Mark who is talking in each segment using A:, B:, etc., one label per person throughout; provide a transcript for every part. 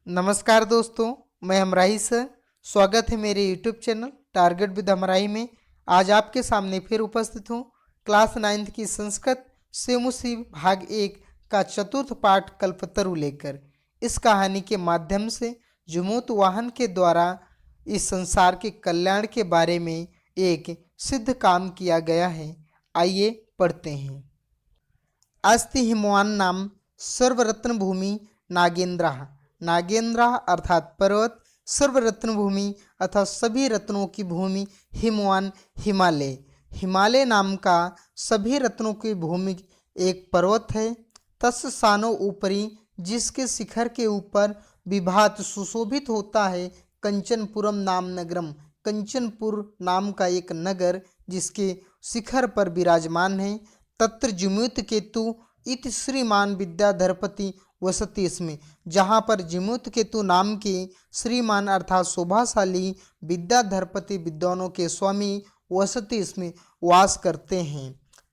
A: नमस्कार दोस्तों, मैं हमराही सर। स्वागत है मेरे यूट्यूब चैनल टारगेट विद हमराही में। आज आपके सामने फिर उपस्थित हूँ। क्लास 9th की संस्कृत सेमुसी भाग 1 का चतुर्थ पाठ कल्पतरु लेकर इस कहानी के माध्यम से जुमूत वाहन के द्वारा इस संसार के कल्याण के बारे में एक सिद्ध काम किया गया है। आइए पढ़ते हैं। अस्ति हिमवान नाम सर्वरत्न भूमि नागेंद्र। नागेंद्र अर्थात पर्वत, सर्वरत्न भूमि अर्थात सभी रत्नों की भूमि, हिमवान हिमालय। हिमालय नाम का सभी रत्नों की भूमि एक पर्वत है। तस् सानो ऊपरी, जिसके शिखर के ऊपर विभात सुशोभित होता है कंचनपुरम नाम नगरम। कंचनपुर नाम का एक नगर जिसके शिखर पर विराजमान है। तत्र जिमुत केतु इति श्रीमान विद्याधरपति वसति इसमें, जहाँ पर जिमुत केतु नाम के श्रीमान अर्थात शोभाशाली विद्याधरपति विद्वानों के स्वामी वसति इसमें वास करते हैं।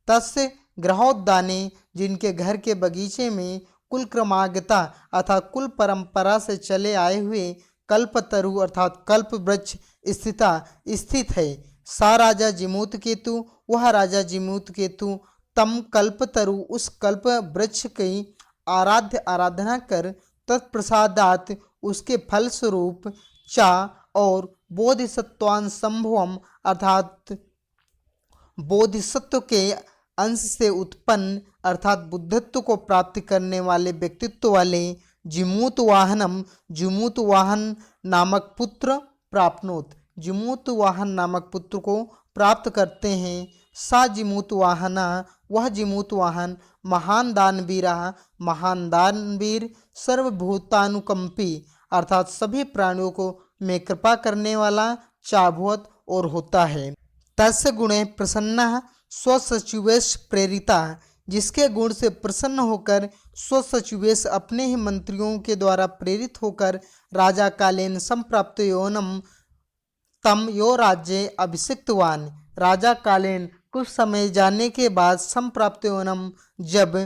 A: तस्य ग्रहोद्याने, जिनके घर के बगीचे में कुल क्रमागता अर्थात कुल परंपरा से चले आए हुए कल्पतरु अर्थात कल्प वृक्ष स्थित है। सा राजा जिमूत केतु, वह राजा जिमूत केतु तम कल्पतरु, उस कल्प वृक्ष की आराधना कर तत्प्रसादात, उसके फलस्वरूप चा और बोधिसत्वान संभवम अर्थात बोधिसत्व के अंश से उत्पन्न अर्थात बुद्धत्व को प्राप्त करने वाले व्यक्तित्व वाले जिमूत वाहनम, जिमूत वाहन नामक पुत्र प्राप्नोत, जिमूत वाहन नामक पुत्र को प्राप्त करते हैं। सा जिमूत वाहना, वह जिमूत वाहन महान दानवीरा, महान दानवीर सर्वभूतानुकंपी अर्थात सभी प्राणियों को में कृपा करने वाला चाभुवत और होता है। तस्य गुणे प्रसन्न स्वसचिवेश प्रेरिता, जिसके गुण से प्रसन्न होकर स्वसचिवेश अपने ही मंत्रियों के द्वारा प्रेरित होकर राजा कालेन संप्राप्त योनम तम यो राज्य अभिषिक्तवान, राजा कालेन कुछ समय जाने के बाद संप्राप्त यौनम, जब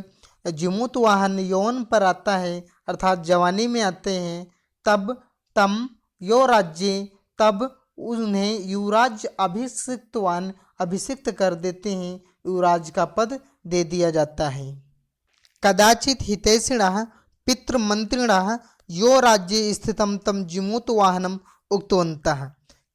A: जिमूत वाहन यौन पर आता है अर्थात जवानी में आते हैं, तब तम यो राज्य, तब उन्हें युवराज अभिषिक्तवान अभिषिक्त कर देते हैं, युवराज का पद दे दिया जाता है। कदाचित हितैषिणः पितृमंत्रिणः यो राज्य स्थितम तम जिमूत वाहनम उक्तवन्तः।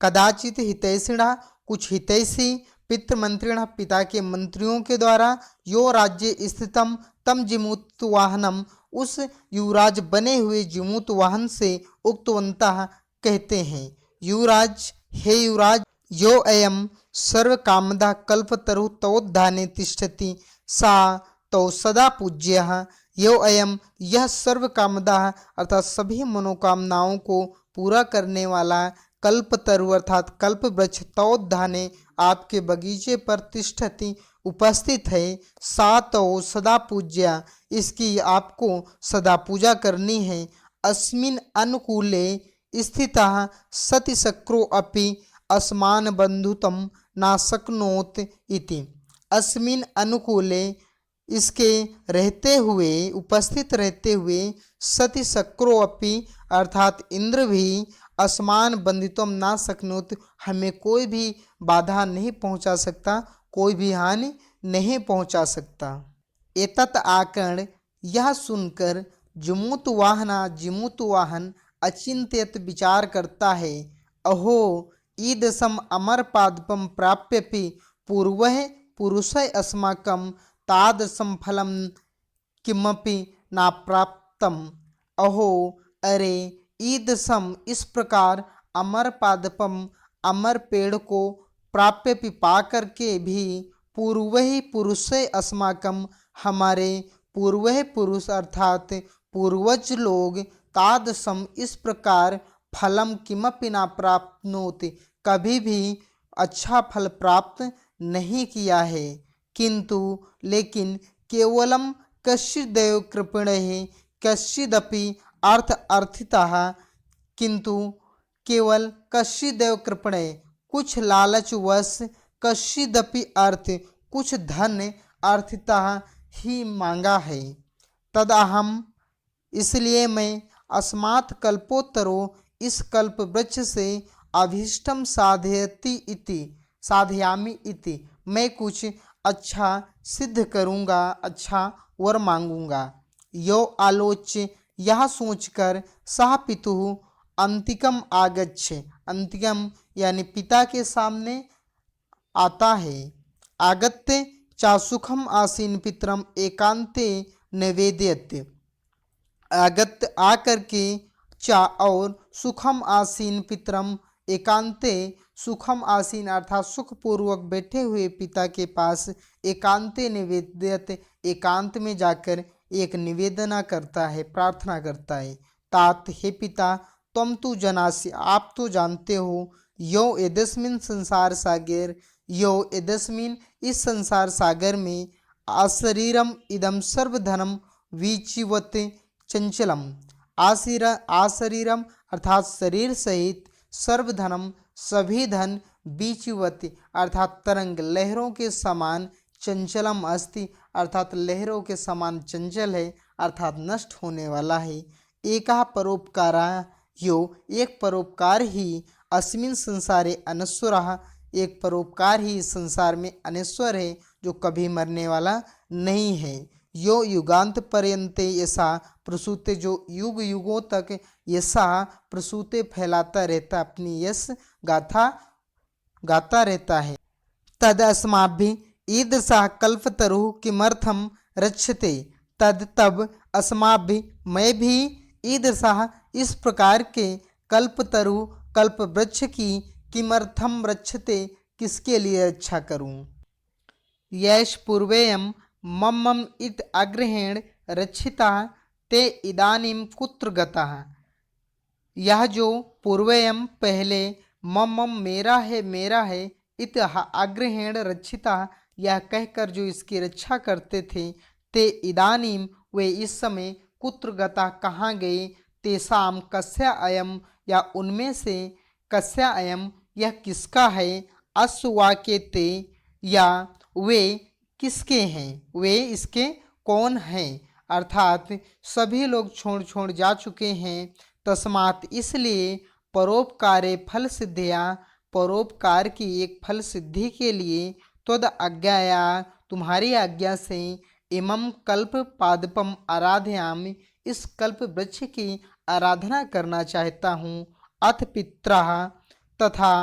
A: कदाचित हितैषिणः, कुछ हितैषी पितृमंत्रिण पिता के मंत्रियों के द्वारा यो राज्य स्थितम तम जिमूत वाहनम, उस युवराज बने हुए जिमूत वाहन से उक्तवंतः कहते हैं, युवराज, हे युवराज, यो अयम सर्व कामदा कल्पतरु तवोद्धाने तिष्ठति सा तो सदा पूज्यः। यो अयम, यह सर्व कामदा अर्थात सभी मनोकामनाओं को पूरा करने वाला कल्पतरु अर्थात कल्प वृक्ष तवोद्धाने आपके बगीचे पर तिष्ठति उपस्थित है। सा तो सदा पूज्या, इसकी आपको सदा पूजा करनी है। अस्मिन अनुकूले स्थितः सति शक्रो अपि अस्मान बंधुतम ना शक्नोत इति। अस्मिन अनुकूले, इसके रहते हुए, उपस्थित रहते हुए, सति शक्रो अपि अर्थात इंद्र भी असमान बंधितम ना सकनोत, हमें कोई भी बाधा नहीं पहुंचा सकता, कोई भी हानि नहीं पहुंचा सकता। एतत् आकर्ण, यह सुनकर जिमूत वाहना, जिमूत वाहन अचिंत्यत विचार करता है। अहो ईदसम अमर पादपम प्राप्यपि पूर्वः पुरुषय अस्माकं तादृशं फलम किमपि ना प्राप्तम। अहो, अरे, ईदसम, इस प्रकार, अमर पादपम, अमर पेड़ को, प्राप्य पा करके भी, पूर्व ही पुरुष अस्माकम, हमारे पूर्व पुरुष अर्थात पूर्वज लोग, तादसम, इस प्रकार, फलम किमपि ना प्राप्नोति, कभी भी अच्छा फल प्राप्त नहीं किया है। किंतु लेकिन केवलम कश्चिदेव कृपणे कश्चिदपि अर्थ अर्थितः, किंतु केवल कश्चिदेव कृपणे, कुछ लालचवश, कश्चिदपि अर्थ, कुछ धन अर्थितः ही मांगा है। तदहम, इसलिए मैं, अस्मात् कल्पोत्तरो इस कल्प वृक्ष से अभीष्टम साधयति इति साधयामि इति मैं कुछ अच्छा सिद्ध करूँगा, अच्छा वर मांगूंगा। यो आलोच्य यह सोचकर सह पितुः अंतिकम आगच्छ, अंतिकम यानी पिता के सामने आता है। आगत्य चा सुखम आसीन पितरम एकांते निवेदयत, आगत्य आकर के चा और सुखम आसीन पितरम एकांते, सुखम आसीन अर्थात सुखपूर्वक बैठे हुए पिता के पास एकांते निवेदयत, एकांत में जाकर एक निवेदना करता है, प्रार्थना करता है। तात हे पिता तुम तो जनासि, आप तो जानते हो, यो एदस्मिन संसार सागर, यो एदस्मिन इस संसार सागर में आशरीरम इदम सर्वधनम विचिवत चंचलम, आशरीरम अर्थात शरीर सहित, सर्वधनम सभी धन, बीचवत अर्थात तरंग लहरों के समान, चंचलम अस्ति अर्थात लहरों के समान चंचल है, अर्थात नष्ट होने वाला है। एका परोपकारा यो एक परोपकार ही, अस्मिन संसारे अनश्वरः एक परोपकार ही संसार में अनश्वर है, जो कभी मरने वाला नहीं है। यो युगांत पर्यंते यसा प्रसूते, जो युग युगों तक यसा प्रसूते फैलाता रहता, अपनी यश गाथा गाता रहता है। तद अस्माभिः ईदृशः कल्पतरुः किमर्थम रक्षते, तद तब अस्माभिः मैं भी ईदृशः इस प्रकार के कल्पतरु कल्प वृक्ष की किमर्थम रक्षते किसके लिए रक्षा करूं। यश पूर्वेयम मम इत अग्रहेण रक्षिता ते इदानीम कुत्र गतः, यह जो पूर्वेयम पहले मम मेरा है इत अग्रहेण रक्षिता यह कहकर जो इसकी रक्षा करते थे, ते इदानीम वे इस समय, कुत्र गता कहाँ गए, तेसाम कस्या अयम या उनमें से, कस्या अयम यह किसका है, अस्वाके ते या वे किसके हैं, वे इसके कौन हैं, अर्थात सभी लोग छोड़ छोड़ जा चुके हैं। तस्मात् इसलिए परोपकारे फल सिद्धिया, परोपकार की एक फल सिद्धि के लिए, त्वद आज्ञाया तुम्हारी आज्ञा से, इमं कल्प पादपम आराधयामि इस कल्प वृक्ष की आराधना करना चाहता हूँ। अथ पित्रा तथा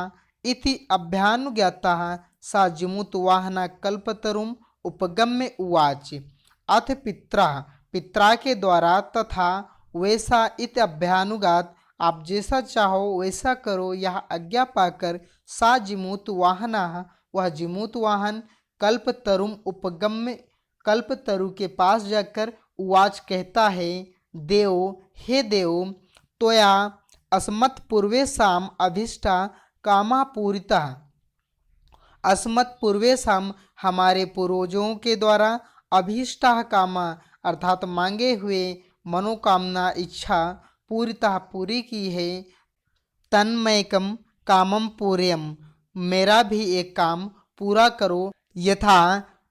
A: इति अभ्यानुज्ञाता सा जिमुतवाहना कल्पतरुम उपगम्य उवाच। अथ पित्रा पित्रा के द्वारा, तथा वैसा इत अभ्यानुगात आप जैसा चाहो वैसा करो यह आज्ञा पाकर, सा जिमूत वाहना वह जिमूत वाहन, कल्पतरुम उपगम्य कल्पतरु के पास जाकर उवाच कहता है, देव हे देव, त्वया अस्मत् पूर्वेशाम अभीष्टा कामा पूरिता, अस्मत् पूर्वेशाम हमारे पूर्वजों के द्वारा, अभीष्टा कामा अर्थात मांगे हुए मनोकामना इच्छा, पूरिता पूरी की है। तन्मयकम कामम पूर्यम मेरा भी एक काम पूरा करो। यथा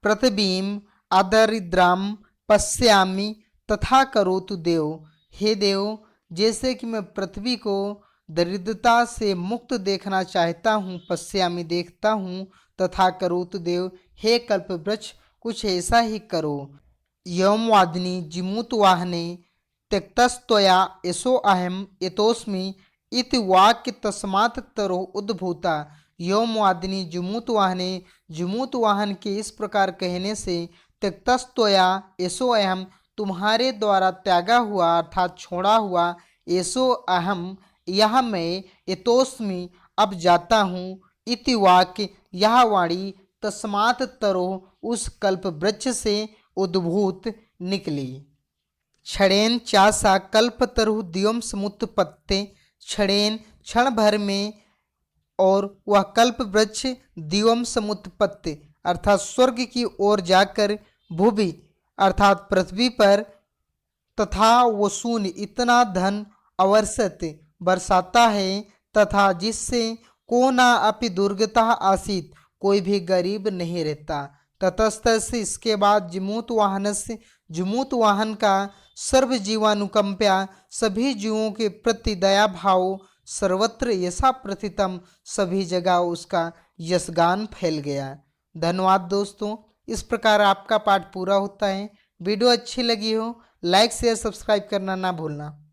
A: पृथ्वीम अदरिद्राम पश्यामि तथा करोतु देव, हे देव जैसे कि मैं पृथ्वी को दरिद्रता से मुक्त देखना चाहता हूँ, पश्यामि देखता हूँ, तथा करोतु देव हे कल्प वृक्ष कुछ ऐसा ही करो। यौमवादिनी जिमूत वाहने त्यक्तस्त्वया यशो अहम यतोस्मि इति वाक्य तस्मात् तरो उद्भूता। यौमवादिनी जिमूत वाहने, जिमूत वाहन के इस प्रकार कहने से, त्यक्तस्त्वया यशो अहम तुम्हारे द्वारा त्यागा हुआ अर्थात छोड़ा हुआ, यशो अहम यह मैं, यतोस्मि अब जाता हूँ, इति वाक्य यह वाणी, तस्मात् तरो उस कल्प वृक्ष से उद्भूत निकली। क्षणेन चासा कल्पतरु दिवम समुत्पत्ते, क्षणेन क्षण भर में और वह कल्प वृक्ष दिवम समुत्पत्ति अर्थात स्वर्ग की ओर जाकर, भूभि अर्थात पृथ्वी पर, तथा वसून इतना धन अवर्षत बरसाता है, तथा जिससे को ना अपि दुर्गता आसीत कोई भी गरीब नहीं रहता। ततस्थ से इसके बाद जिमूत वाहन से, जिमूत वाहन का सर्व जीवानुकंप्या, सभी जीवों के प्रति दया भाव, सर्वत्र यशा प्रथितम, सभी जगह उसका यशगान फैल गया। धन्यवाद दोस्तों। इस प्रकार आपका पाठ पूरा होता है। वीडियो अच्छी लगी हो लाइक शेयर सब्सक्राइब करना ना भूलना।